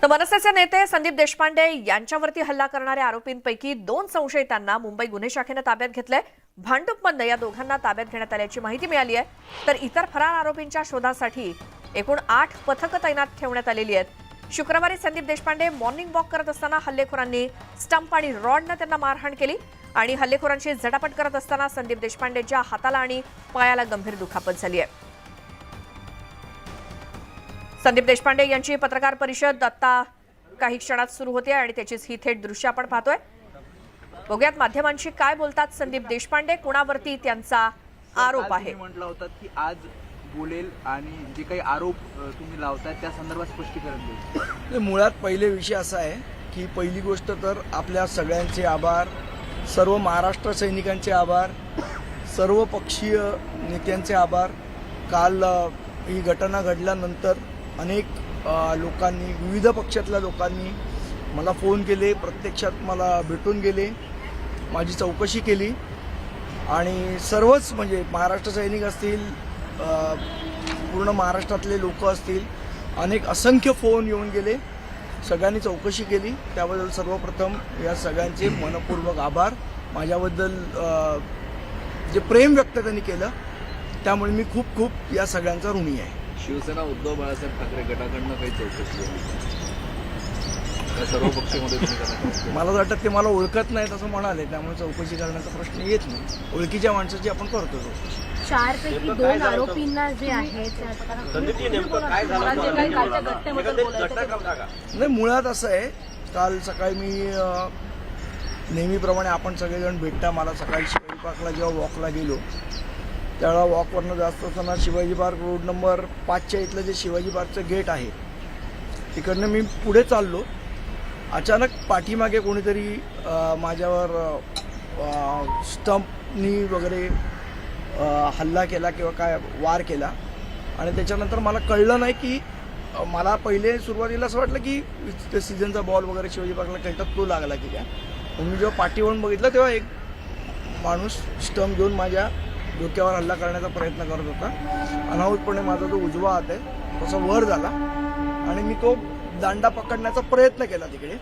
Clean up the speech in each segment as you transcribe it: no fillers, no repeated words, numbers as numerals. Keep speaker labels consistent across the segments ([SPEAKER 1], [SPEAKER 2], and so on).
[SPEAKER 1] तर मनसेचे नेते संदीप देशपांडे यांच्यावरती हल्ला करणाऱ्या आरोपींपैकी 2 संशयितांना मुंबई गुन्हे शाखेने ताब्यात घेतलंय। भांडूपमधनं या दोघांना ताब्यात घेण्यात आल्याची माहिती मिळाली आहे। तर इतर फरार आरोपींच्या शोधासाठी एकूण 8 पथकं तैनात ठेवण्यात आलेली आहेत। शुक्रवारी संदीप देशपांडे मॉर्निंग वॉक करत असताना हल्लेखोरांनी स्टंप आणि रॉडनं त्यांना मारहाण केली आणि हल्लेखोरांशी झटापट करत असताना संदीप देशपांडेच्या हाताला आणि पायाला गंभीर दुखापत झाली आहे। संदीप देशपांडे यांची पत्रकार परिषद आता काही क्षणात सुरू होते आणि त्याचीच ही थेट दृश्य आपण पाहतोय। बघूयात माध्यमांशी काय बोलतात संदीप देशपांडे, कोणावरती त्यांचा आरोप आहे।
[SPEAKER 2] म्हटलं होतं की आज बोलेल आणि जे काही आरोप तुम्ही लावताय त्या संदर्भात स्पष्टीकरण देईल।
[SPEAKER 3] मुळात पहिले विषय असा आहे की पहिली गोष्ट तर आपल्या सगळ्यांचे आभार, सर्व महाराष्ट्र सैनिकांचे आभार, सर्व पक्षीय नेत्यांचे आभार। काल ही घटना घडल्यानंतर अनेक लोकांनी, विविध पक्षातल्या लोकांनी मला फोन केले, प्रत्यक्षात मला भेटून गेले, माझी चौकशी केली आणि सर्वच म्हणजे महाराष्ट्र सैनिक असतील, पूर्ण महाराष्ट्रातले लोक असतील, अनेक असंख्य फोन येऊन गेले, सगळ्यांनी चौकशी केली। त्याबद्दल सर्वप्रथम या सगळ्यांचे मनपूर्वक आभार। माझ्याबद्दल जे प्रेम व्यक्त त्यांनी केलं त्यामुळे मी खूप खूप या सगळ्यांचा ऋणी आहे।
[SPEAKER 4] शिवसेना उद्धव बाळासाहेब ठाकरे गटाकडनं काही चौकशी सर्व पक्षामध्ये
[SPEAKER 3] मला वाटतं ते मला ओळखत नाहीत असं म्हणाले, त्यामुळे चौकशी करण्याचा प्रश्न येत नाही। ओळखीच्या माणसाची आपण करतो चौकशी।
[SPEAKER 5] 4 पैकी 2 आरोपींना जे आहेत
[SPEAKER 3] नाही, मुळात असं आहे, काल सकाळी मी नेहमीप्रमाणे आपण सगळेजण भेटता, मला सकाळी शिवाजी पार्कला जेव्हा वॉकला गेलो त्यावेळेला वॉकवरनं जास्त असताना शिवाजी पार्क रोड नंबर 5च्या इथलं जे शिवाजी पार्कचं गेट आहे तिकडनं मी पुढे चाललो, अचानक पाठीमागे कोणीतरी माझ्यावर स्टंपनी वगैरे हल्ला केला किंवा काय वार केला आणि त्याच्यानंतर मला कळलं नाही की मला पहिले सुरुवातीला असं वाटलं की ते सीझनचा बॉल वगैरे शिवाजी पार्कला खेळतात तो लागला की काय। मी जेव्हा पाठीवरून बघितलं तेव्हा एक माणूस स्टंप घेऊन माझ्या डोक्यावर हल्ला करण्याचा प्रयत्न करत होता। अनाहूतपणे माझा जो उजवा हात आहे तसा वर झाला आणि मी तो दांडा पकडण्याचा प्रयत्न केला तिकडे,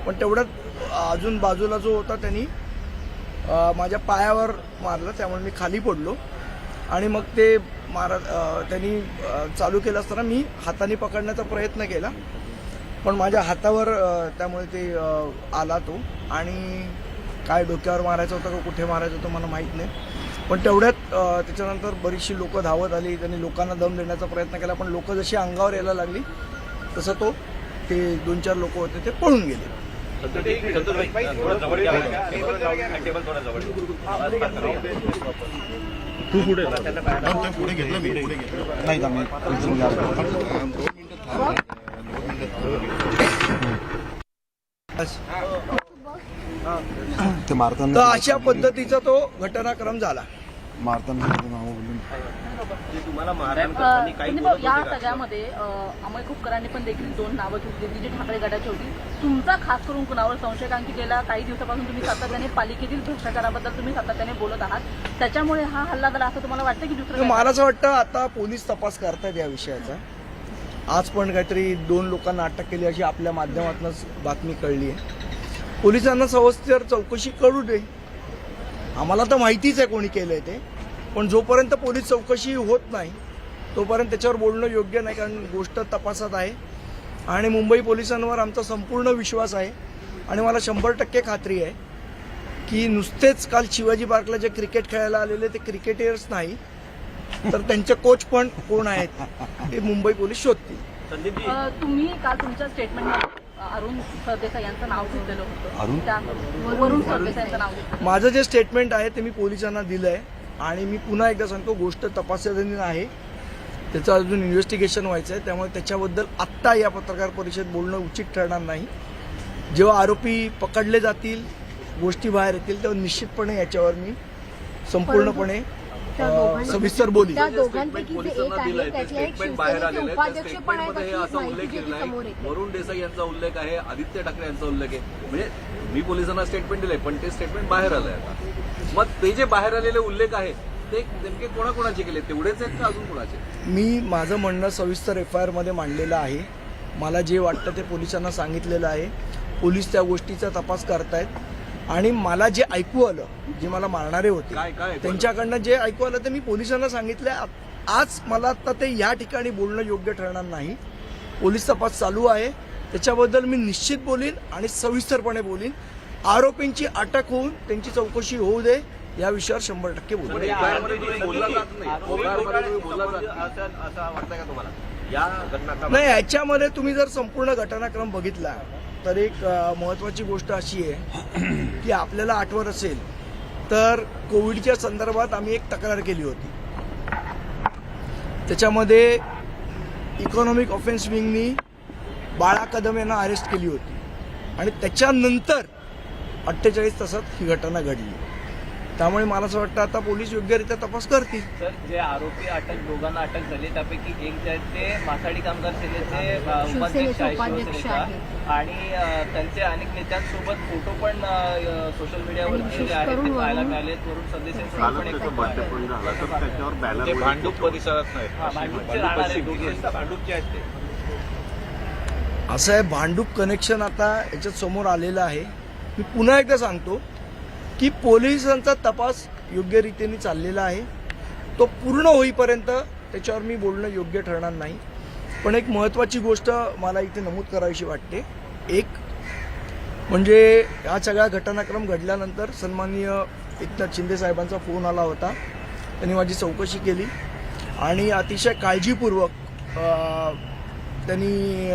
[SPEAKER 3] पण तेवढ्यात अजून बाजूला जो होता त्यांनी माझ्या पायावर मारलं, त्यामुळे मी खाली पडलो आणि मग ते त्यांनी चालू केलं असताना मी हाताने पकडण्याचा प्रयत्न केला, पण माझ्या हातावर त्यामुळे ते आला तो आणि काय डोक्यावर मारायचं होतं का कुठे मारायचं होतं मला माहीत नाही, पण तेवढ्यात त्याच्यानंतर बरीचशी लोकं धावत आली, त्यांनी लोकांना दम देण्याचा प्रयत्न केला, पण लोकं जशी अंगावर यायला लागली तसं ते 2-4 लोक होते ते पळून गेले।
[SPEAKER 6] तू पुढे घेतलं मी पुढे घेतलं नाही ते मारताना
[SPEAKER 3] तर अशा पद्धतीचा तो घटनाक्रम झाला।
[SPEAKER 6] मारताना
[SPEAKER 4] तुम्हाला मारहाण करताना काही
[SPEAKER 5] या सगळ्यामध्ये अमय खोपकरांनी पण देखील 2 नावं घेतली जी ठाकरे गटाची होती। तुमचा खास करून कुणावर संशय, कारण की गेल्या काही दिवसापासून तुम्ही सातत्याने पालिकेतील भ्रष्टाचाराबद्दल तुम्ही सातत्याने बोलत आहात, त्याच्यामुळे हा हल्ला झाला असं तुम्हाला वाटतं की दुसरं?
[SPEAKER 3] मला असं वाटतं आता पोलीस तपास करतायत या विषयाचा। आज पण काहीतरी 2 लोकांना अटक केली अशी आपल्या माध्यमातूनच बातमी कळली आहे। पोलिसांना सविस्तर चौकशी करू दे, आम्हाला तर माहितीच आहे कोणी केलंय ते, पण जोपर्यंत पोलीस चौकशी होत नाही तोपर्यंत त्याच्यावर बोलणं योग्य नाही, कारण गोष्ट तपासात आहे आणि मुंबई पोलिसांवर आमचा संपूर्ण विश्वास आहे आणि मला 100% खात्री आहे की नुसतेच काल शिवाजी पार्कला जे क्रिकेट खेळायला आलेले ते क्रिकेटर्स नाही तर त्यांचे कोच पण कोण आहेत हे मुंबई पोलीस शोधतील।
[SPEAKER 5] तुम्ही काल तुमच्या स्टेटमेंटमध्ये अरुण सरदेसाई यांचं नाव घेतलेलं होतं, वरुण सरदेसाई यांचं नाव घेतलं।
[SPEAKER 3] माझं जे स्टेटमेंट आहे ते मी पोलिसांना दिलं आहे आणि मी पुन्हा एकदा सांगतो, गोष्ट तपासाधीन आहे, त्याचं अजून इन्व्हेस्टिगेशन व्हायचं आहे, त्यामुळे त्याच्याबद्दल आत्ता या पत्रकार परिषदेत बोलणं उचित ठरणार नाही। जेव्हा आरोपी पकडले जातील, गोष्टी बाहेर येतील, तेव्हा निश्चितपणे याच्यावर मी संपूर्णपणे सविस्तर बोली।
[SPEAKER 4] वरुण देसाई यांचा उल्लेख आहे, आदित्य ठाकरे यांचा उल्लेख आहे, म्हणजे मी पोलिसांना स्टेटमेंट दिलंय पण ते स्टेटमेंट बाहेर आलंय आता। मग ते जे बाहेर आलेले उल्लेख आहेत ते नेमके कोणाकोणाचे केले, तेवढेच आहेत का अजून कोणाचे?
[SPEAKER 3] मी माझं म्हणणं सविस्तर FIR मध्ये मांडलेलं आहे मला जे वाटतं ते पोलिसांना सांगितलेलं आहे. पोलीस त्या गोष्टीचा तपास करतायत आणि मला जे ऐकू आलं, जे मला मारणारे होते
[SPEAKER 4] काय ऐकू आलं?
[SPEAKER 3] त्यांच्याकडनं जे ऐकू आलं ते मी पोलिसांना सांगितलं. आज मला आता ते या ठिकाणी बोलणं योग्य ठरणार नाही. पोलीस तपास चालू आहे, त्याच्याबद्दल मी निश्चित बोलीन आणि सविस्तरपणे बोलीन. आरोपींची अटक होऊन त्यांची चौकशी होऊ दे, या विषयावर 100% बोलू.
[SPEAKER 4] पण FIR मध्ये तुम्ही बोलला जात नाही. FIR मध्ये तुम्ही बोलला जात नाही. असं वाटतंय का तुम्हाला या घटनाक्रम?
[SPEAKER 3] नाही, याच्यामध्ये तुम्ही जर संपूर्ण घटनाक्रम बघितला तर एक महत्त्वाची गोष्ट अशी आहे की आपल्याला आठवत असेल तर कोविडच्या संदर्भात आम्ही एक तक्रार केली होती. त्याच्यामध्ये इकॉनॉमिक ऑफेन्स विंगनी बाळा कदम यांना अरेस्ट केली होती आणि त्याच्यानंतर 48 तासात ही घटना घडली. त्यामुळे मला असं वाटतं आता पोलीस योग्यरित्या तपास करतील.
[SPEAKER 7] सर, जे आरोपी दोघांना अटक झाली त्यापैकी एक जे आहेत ते माथाडी कामगार सेनेचे उपाध्यक्ष आहे शिवसेनेचा, आणि त्यांचे अनेक नेत्यांसोबत फोटो पण सोशल मीडियावरती जे आहेत ते पाहायला मिळालेत. वरून संदेशांसोबत पण एक
[SPEAKER 4] ते भांडूप परिसरात नाही.
[SPEAKER 7] भांडूपचे राहणार आहेत दोघे, भांडूपचे आहेत ते.
[SPEAKER 3] असं आहे, भांडूप कनेक्शन आता याच्यात समोर आलेलं आहे. मी पुन्हा एकदा सांगतो की पोलिसांचा तपास योग्य रीतीने चाललेला आहे. तो पूर्ण होईपर्यंत त्याच्यावर मी बोलणं योग्य ठरणार नाही. पण एक महत्त्वाची गोष्ट मला इथे नमूद करावीशी वाटते. एक म्हणजे हा सगळा घटनाक्रम घडल्यानंतर सन्माननीय एकनाथ शिंदे साहेबांचा फोन आला होता. त्यांनी माझी चौकशी केली आणि अतिशय काळजीपूर्वक त्यांनी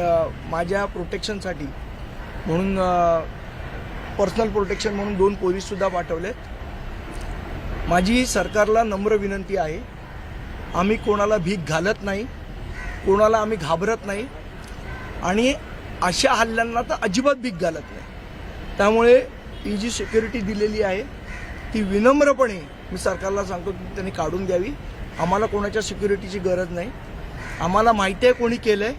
[SPEAKER 3] माझ्या प्रोटेक्शनसाठी म्हणून पर्सनल प्रोटेक्शन म्हणून 2 पोलीससुद्धा पाठवलेत. माझी सरकारला नम्र विनंती आहे, आम्ही कोणाला भीक घालत नाही, कोणाला आम्ही घाबरत नाही आणि अशा हल्ल्यांना तर अजिबात भीक घालत नाही. त्यामुळे ही जी सिक्युरिटी दिलेली आहे ती विनम्रपणे मी सरकारला सांगतो की त्यांनी काढून द्यावी. आम्हाला कोणाच्या सिक्युरिटीची गरज नाही. आम्हाला माहिती आहे कोणी केलं आहे.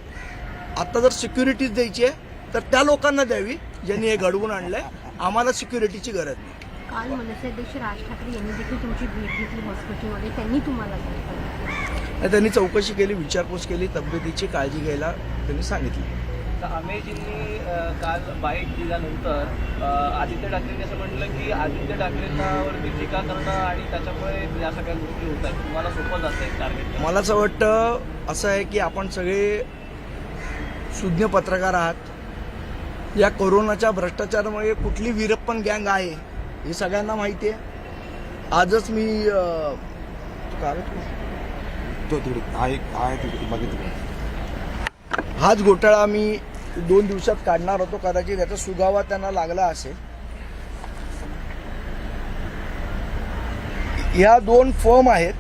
[SPEAKER 3] आता जर सिक्युरिटीज द्यायची आहे तर त्या लोकांना द्यावी ज्यांनी हे घडवून आणलं आहे. आम्हाला सिक्युरिटीची गरज नाही.
[SPEAKER 8] काल मनसे अध्यक्ष राज ठाकरे यांनी देखील तुमची भेट घेतली हॉस्पिटलमध्ये. त्यांनी तुम्हाला सांगितलं?
[SPEAKER 3] त्यांनी चौकशी केली, विचारपूस केली, तब्येतीची काळजी घ्यायला त्यांनी सांगितली.
[SPEAKER 7] तर अमेयजींनी काल बाईट दिल्यानंतर आदित्य ठाकरेंनी असं म्हटलं की आदित्य ठाकरेंवरती टीका करणं आणि त्याच्यामुळे या सगळ्या गोष्टी होत आहेत. तुम्हाला सोपं जातं एक टार्गेट.
[SPEAKER 3] मला असं वाटतं असं आहे की आपण सगळे सुज्ञ पत्रकार आहात. या कोरोनाच्या भ्रष्टाचारामुळे कुठली वीरप्पन गँग आहे हे सगळ्यांना माहिती आहे. आजच मी हाच घोटाळा मी 2 दिवसात काढणार होतो. कदाचित याचा सुगावा त्यांना लागला असेल. ह्या 2 फर्म आहेत.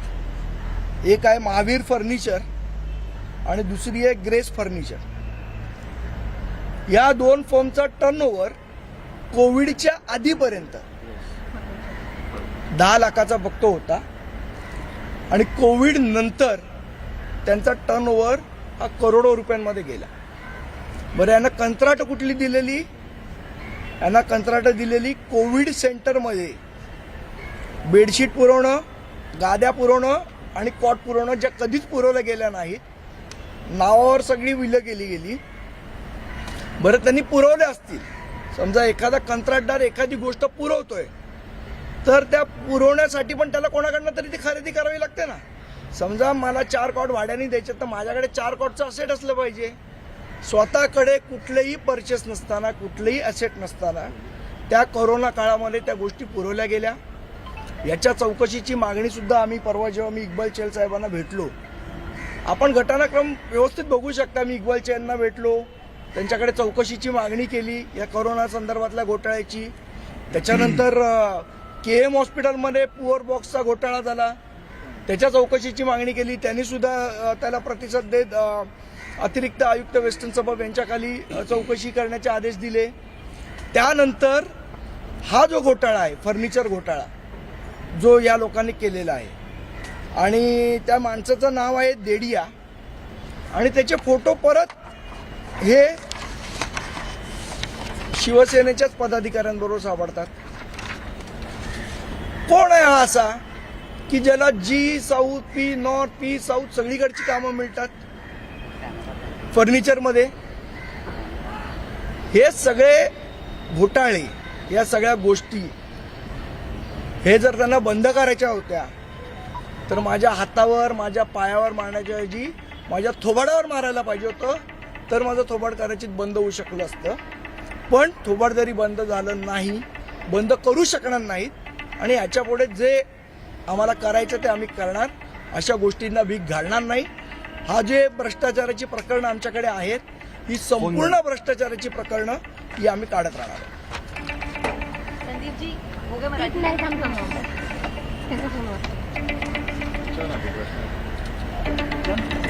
[SPEAKER 3] एक आहे महावीर फर्निचर आणि दुसरी आहे ग्रेस फर्निचर. या 2 फर्मचा टर्नओव्हर कोविडच्या आधीपर्यंत 10 लाखाचा फक्त होता आणि कोविड नंतर त्यांचा टर्नओव्हर हा करोडो रुपयांमध्ये गेला. बरं, यांना कंत्राट कुठली दिलेली? यांना कंत्राट दिलेली कोविड सेंटरमध्ये बेडशीट पुरवणं, गाद्या पुरवणं आणि कॉट पुरवणं, ज्या कधीच पुरवल्या गेल्या नाहीत. नावावर सगळी विलं केली गेली. बरं, त्यांनी पुरवल्या असतील. समजा एखादा कंत्राटदार एखादी गोष्ट पुरवतोय तर त्या पुरवण्यासाठी पण त्याला कोणाकडनं तरी ती खरेदी करावी लागते ना. समजा मला 4 कॉट भाड्याने द्यायचे तर माझ्याकडे 4 कॉटचं असेट असलं पाहिजे. स्वतःकडे कुठलेही परचेस नसताना, कुठलेही असेट नसताना त्या कोरोना काळामध्ये त्या गोष्टी पुरवल्या गेल्या. याच्या चौकशीची मागणीसुद्धा आम्ही परवा जेव्हा मी इक्बाल चहल साहेबांना भेटलो, आपण घटनाक्रम व्यवस्थित बघू शकता. मी इक्बाल चहलना भेटलो, त्यांच्याकडे चौकशीची मागणी केली या कोरोना संदर्भातल्या घोटाळ्याची. त्याच्यानंतर KM हॉस्पिटलमध्ये पुअर बॉक्सचा घोटाळा झाला, त्याच्या चौकशीची मागणी केली. त्यांनी सुद्धा त्याला प्रतिसाद देत अतिरिक्त आयुक्त वेस्टर्न सबब यांच्याखाली चौकशी करण्याचे आदेश दिले. त्यानंतर हा जो घोटाळा आहे, फर्निचर घोटाळा, जो या लोकांनी केलेला आहे आणि त्या माणसाचं नाव आहे देडिया आणि त्याचे फोटो परत हे शिवसेनेच्याच पदाधिकाऱ्यांबरोबर सापडतात. कोण आहे हा असा की ज्याला जी, south, P, north, P, south सगळीकडची कामं मिळतात फर्निचरमध्ये? हे सगळे घोटाळे, या सगळ्या गोष्टी हे जर त्यांना बंद करायच्या होत्या तर माझ्या हातावर, माझ्या पायावर मारण्याच्या ऐवजी माझ्या थोबाडावर मारायला पाहिजे होतं, तर माझं थोबाड कदाचित बंद होऊ शकलं असतं. पण थोबाड जरी बंद झालं नाही, बंद करू शकणार नाहीत आणि याच्यापुढे जे आम्हाला करायचं ते आम्ही करणार. अशा गोष्टींना भीक घालणार नाही. हा जे भ्रष्टाचाराची प्रकरणं आमच्याकडे आहेत, ही संपूर्ण भ्रष्टाचाराची प्रकरणं ही आम्ही काढत राहणार.
[SPEAKER 5] संदीपजी
[SPEAKER 8] एक नाही थांब त्याचा फोन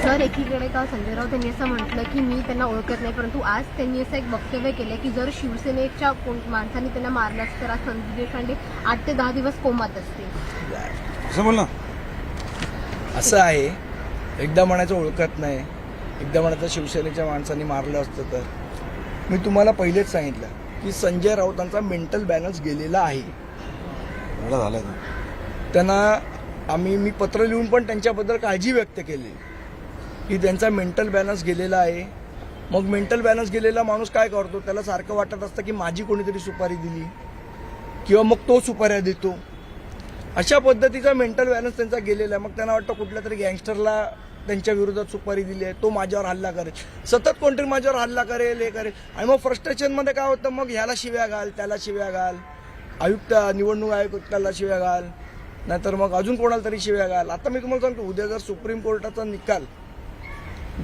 [SPEAKER 8] सर, एकीकडे का संजय राऊत यांनी असं म्हटलं की मी त्यांना ओळखत नाही, परंतु आज त्यांनी असं एक वक्तव्य केलं की जर शिवसेनेच्या माणसांनी त्यांना मारलं असतं तर आज संदीप देशपांडे 8 ते 10 दिवस कोमात असते.
[SPEAKER 3] असं बोल ना. असं आहे, एकदा म्हणायचं ओळखत नाही, एकदा म्हणायचं शिवसेनेच्या माणसांनी मारलं असतं. तर मी तुम्हाला पहिलेच सांगितलं की संजय राऊतांचा मेंटल बॅलन्स गेलेला आहे. त्यांना मी पत्र लिहून पण त्यांच्याबद्दल काळजी व्यक्त केली की त्यांचा मेंटल बॅलन्स गेलेला आहे. मग मेंटल बॅलन्स गेलेला माणूस काय करतो, त्याला सारखं वाटत असतं की माझी कोणीतरी सुपारी दिली किंवा मग तो सुपाऱ्या देतो. अशा पद्धतीचा मेंटल बॅलन्स त्यांचा गेलेला आहे. मग त्यांना वाटतं कुठल्या तरी गँगस्टरला त्यांच्या विरोधात सुपारी दिली आहे, तो माझ्यावर हल्ला करेल, सतत कोणतरी माझ्यावर हल्ला करेल, हे करेल. आणि मग फ्रस्ट्रेशनमध्ये काय होतं, मग ह्याला शिव्या घाल, त्याला शिव्या घाल, निवडणूक आयुक्ताला शिव्या घाल, नाहीतर मग अजून कोणाला तरी शिव्या घाल. आता मी तुम्हाला सांगतो, उद्या जर सुप्रीम कोर्टाचा निकाल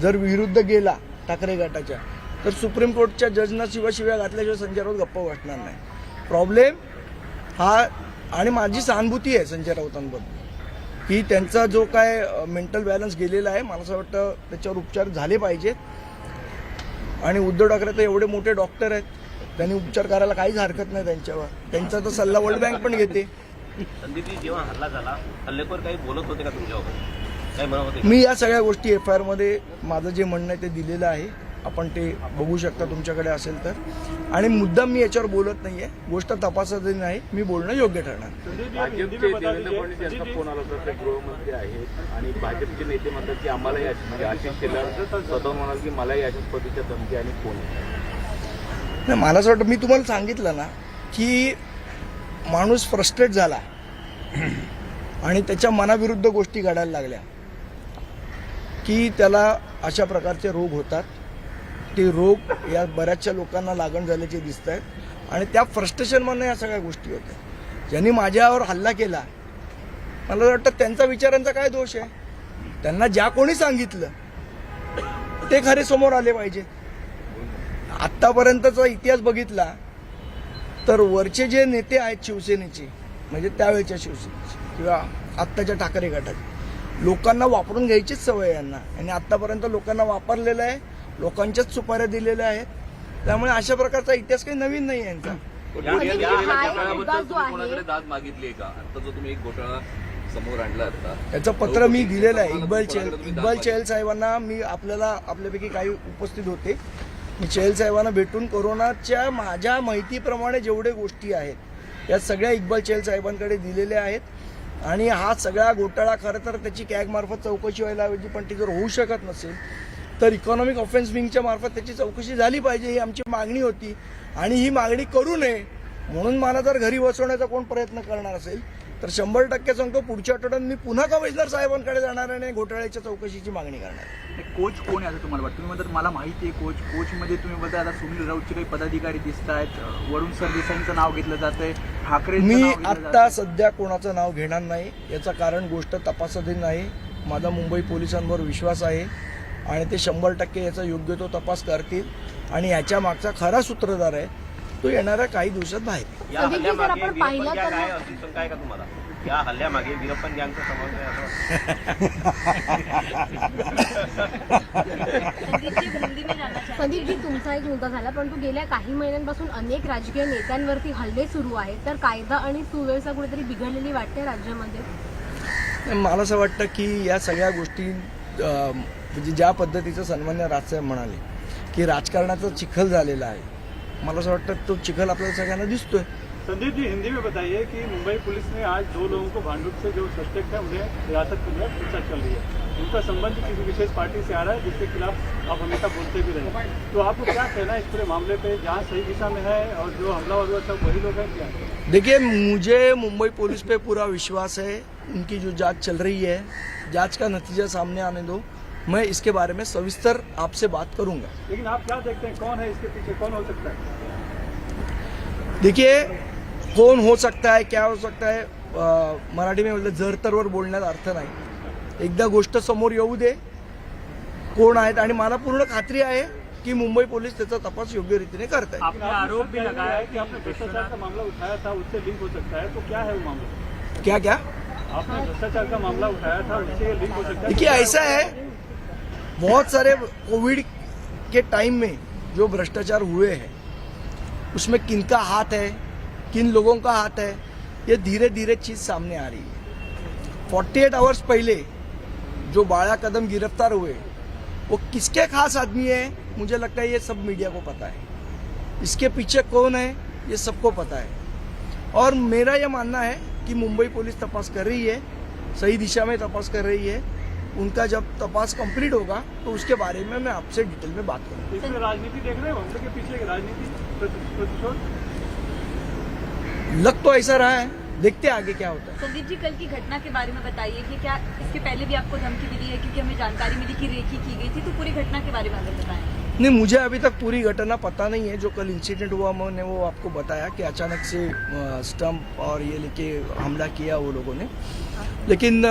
[SPEAKER 3] जर विरुद्ध गेला ठाकरे गटाच्या, तर सुप्रीम कोर्टच्या जजना शिव्या घातल्याशिवाय संजय राऊत गप्प बसणार नाही. प्रॉब्लेम हा, आणि माझी सहानुभूती आहे संजय राऊतांबद्दल की त्यांचा जो काय मेंटल बॅलन्स गेलेला आहे, मला असं वाटतं त्याच्यावर उपचार झाले पाहिजेत. आणि उद्धव ठाकरे तर एवढे मोठे डॉक्टर आहेत, त्यांनी उपचार करायला काहीच हरकत नाही त्यांच्यावर. त्यांचा तर सल्ला वर्ल्ड बँक पण घेते.
[SPEAKER 6] संदीपजी, जेव्हा हल्ला झाला, हल्लेखोर काही बोलत होते का तुमच्यावर, काय म्हणत होते?
[SPEAKER 3] मी या सगळ्या गोष्टी FIR मध्ये माझं जे म्हणणं आहे ते दिलेलं आहे. आपण ते बघू शकता तुमच्याकडे असेल तर. आणि मुद्दाम मी याच्यावर बोलत नाहीये, गोष्ट तपासाची नाही, मी बोलणं योग्य ठरणार.
[SPEAKER 9] भाजपचे देवेंद्र फडणवीस यांचा फोन आला होता, ते गृहमंत्री आहेत आणि भाजपचे नेते म्हणतात की आम्हालाही म्हणजे आशिष शेलार स्वतःहून म्हणाल की मलाही अशाच पद्धतीच्या धमकी आणि फोन.
[SPEAKER 3] नाही, मला असं वाटतं, मी तुम्हाला सांगितलं ना की माणूस फ्रस्ट्रेट झाला आणि त्याच्या मनाविरुद्ध गोष्टी घडायला लागल्या की त्याला अशा प्रकारचे रोग होतात. ते रोग या बऱ्याचशा लोकांना लागण झाल्याचे दिसत आहेत आणि त्या फ्रस्ट्रेशनमधनं या सगळ्या गोष्टी होत्या. ज्यांनी माझ्यावर हल्ला केला, मला वाटतं त्यांचा विचारांचा काय दोष आहे. त्यांना ज्या कोणी सांगितलं ते खरे समोर आले पाहिजे. आत्तापर्यंतचा इतिहास बघितला तर वरचे जे नेते आहेत शिवसेनेचे, म्हणजे त्यावेळच्या शिवसेनेचे किंवा आत्ताच्या ठाकरे गटाचे, लोकांना वापरून घ्यायचीच सवय यांना. आणि आत्तापर्यंत लोकांना वापरलेलं आहे, लोकांच्याच सुपाऱ्या दिलेल्या आहेत. त्यामुळे अशा प्रकारचा इतिहास काही नवीन नाही आहे यांचा.
[SPEAKER 4] कोणाकडे दाद मागितली का? आता जो तुम्ही एक घोटाळा समोर आणला आता,
[SPEAKER 3] त्याचं पत्र मी दिलेलं आहे इक्बाल चहल साहेबांना. मी आपल्यापैकी काही उपस्थित होते. मी चहल साहेबांना भेटून कोरोनाच्या माझ्या माहितीप्रमाणे जेवढे गोष्टी आहेत या सगळ्या इक्बाल चहल साहेबांकडे दिलेल्या आहेत. आणि हा सगळा घोटाळा खरं तर त्याची कॅगमार्फत चौकशी व्हायला हवी, पण ती जर होऊ शकत नसेल तर इकॉनॉमिक ऑफेन्स विंगच्या मार्फत त्याची चौकशी झाली पाहिजे, ही आमची मागणी होती. आणि ही मागणी करू नये म्हणून मला जर घरी बसवण्याचा कोण प्रयत्न करणार असेल तर 100% सांगतो, पुढच्या आठवड्यात मी पुन्हा कमिशनर साहेबांकडे जाणार आणि घोटाळ्याच्या चौकशीची मागणी करणार.
[SPEAKER 2] कोच कोण आहे असं तुम्हाला वाटतं? तुम्ही म्हणतात मला माहिती आहे कोचमध्ये तुम्ही बोलता आता सुनील राऊतचे काही पदाधिकारी दिसत आहेत, वरुण सरदेसाईंचं नाव घेतलं जातंय, ठाकरे.
[SPEAKER 3] मी आत्ता सध्या कोणाचं नाव घेणार नाही. याचं कारण गोष्ट तपासाधीन आहे. माझा मुंबई पोलिसांवर विश्वास आहे आणि ते 100% याचा योग्य तो तपास करतील. आणि याच्या मागचा खरा सूत्रधार आहे तो येणाऱ्या काही दिवसात बाहेर.
[SPEAKER 6] या हल्ल्यामागे वीरप्पन गँग आहे असं शंका आहे का तुम्हाला? या हल्ल्यामागे वीरप्पन गँगचा समावेश आहे असं?
[SPEAKER 8] संदीपजी, तुमचा एक मुद्दा झाला, परंतु गेल्या काही महिन्यांपासून अनेक राजकीय नेत्यांवरती हल्ले सुरू आहेत, तर कायदा आणि सुव्यवस्था कुठेतरी बिघडलेली वाटते राज्यामध्ये.
[SPEAKER 3] मला असं वाटतं की या सगळ्या गोष्टी म्हणजे ज्या पद्धतीचं सन्मान्य राजसाहेब म्हणाले की राजकारणाचा चिखल झालेला आहे, मला असं वाटतं तो चिखल आपल्याला सगळ्यांना दिसतोय.
[SPEAKER 10] संदीप जी, हिंदी में बताइए कि मुंबई पुलिस ने आज 2 लोगों को भांडुप से जो सस्पेक्ट है उन्हें हिरासत के लिए पूछताछ चल रही है। उनका संबंध किसी विशेष पार्टी से आ रहा है जिसके खिलाफ आप हमेशा बोलते भी रहे। तो आपको क्या कहना है इस पूरे मामले पे, जहाँ सही दिशा में है और जो हमला हुआ सब वही लोग हैं क्या?
[SPEAKER 3] देखिए, मुझे मुंबई पुलिस पे पूरा विश्वास है। उनकी जो जांच चल रही है, जांच का नतीजा सामने आने दो, मैं इसके बारे में सविस्तर आपसे बात करूंगा।
[SPEAKER 10] लेकिन आप क्या देखते हैं, कौन है इसके पीछे, कौन हो सकता है?
[SPEAKER 3] देखिए, कोण हो सकता है, क्या हो सकता है, मराठी में बोलतात जर तरवर बोलण्यात अर्थ नाही. एकदा गोष्ट समोर येऊ दे, कोण आहेत, आणि मला पूर्ण खात्री आहे की मुंबई पोलीस त्याचा तपास योग्य रीतीने करत आहेत.
[SPEAKER 10] आपने आरोप भी लगाया है कि आपने भ्रष्टाचार का मामला उठाया था, उससे लिंक हो सकता है, तो क्या है वो मामला?
[SPEAKER 3] क्या क्या
[SPEAKER 10] आपने भ्रष्टाचार का मामला उठाया था, उससे लिंक हो सकता है?
[SPEAKER 3] देखिए, ऐसा है, बहुत सारे कोविड के टाइम में जो भ्रष्टाचार हुए हैं उसमें किनका हाथ है, किन लोगों का हाथ है, ये धीरे धीरे चीज सामने आ रही है. 48 आवर्स पहले जो बाळा कदम गिरफ्तार हुए वो किसके खास आदमी है, मुझे लगता है ये सब मीडिया को पता है. इसके पीछे कौन है ये सबको पता है. और मेरा ये मानना है कि मुंबई पुलिस तपास कर रही है, सही दिशा में तपास कर रही है. उनका जब तपास कंप्लीट होगा तो उसके बारे में मैं आपसे डिटेल में बात करूँगा.
[SPEAKER 10] इसमें राजनीति देख रहे हो, हमले के पीछे राजनीति प्रतिशोध
[SPEAKER 3] लग तो ऐसा रहा है, देखते हैं आगे क्या होता है.
[SPEAKER 5] संदीप जी, कल की घटना के बारे में बताइए कि क्या इसके पहले भी आपको धमकी मिली है, क्योंकि हमें जानकारी मिली कि रेकी की गई थी, तो पूरी घटना के बारे में अगर बताएं.
[SPEAKER 3] नहीं, मुझे अभी तक पूरी घटना पता नहीं है. जो कल इंसिडेंट हुआ मैंने वो आपको बताया कि अचानक से स्टंप और ये लेके हमला किया वो लोगों ने. लेकिन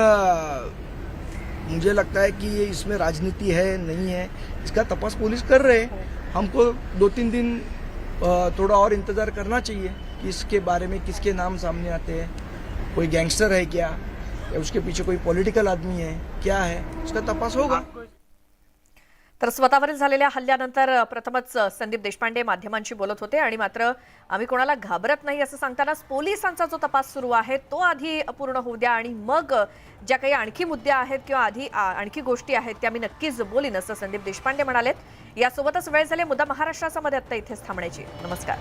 [SPEAKER 3] मुझे लगता है कि ये इसमें राजनीति है नहीं है, इसका तपास पुलिस कर रहे हैं. हमको 2-3 दिन थोड़ा और इंतज़ार करना चाहिए कि इसके बारे में किसके नाम सामने आते हैं, कोई गैंगस्टर है क्या, या उसके पीछे कोई पॉलिटिकल आदमी है, क्या है, उसका तपास होगा.
[SPEAKER 1] तर स्वतःवरील झालेल्या हल्ल्यानंतर प्रथमच संदीप देशपांडे माध्यमांशी बोलत होते आणि मात्र आम्ही कोणाला घाबरत नाही असं सांगतानाच पोलिसांचा जो तपास सुरू आहे तो आधी पूर्ण होऊ द्या आणि मग ज्या काही आणखी मुद्दे आहेत किंवा आधी आणखी गोष्टी आहेत त्या मी नक्कीच बोलीन असं संदीप देशपांडे म्हणालेत. यासोबतच वेळ झाली मुद्दा महाराष्ट्राचा मध्ये आत्ता इथेच थांबण्याची. नमस्कार.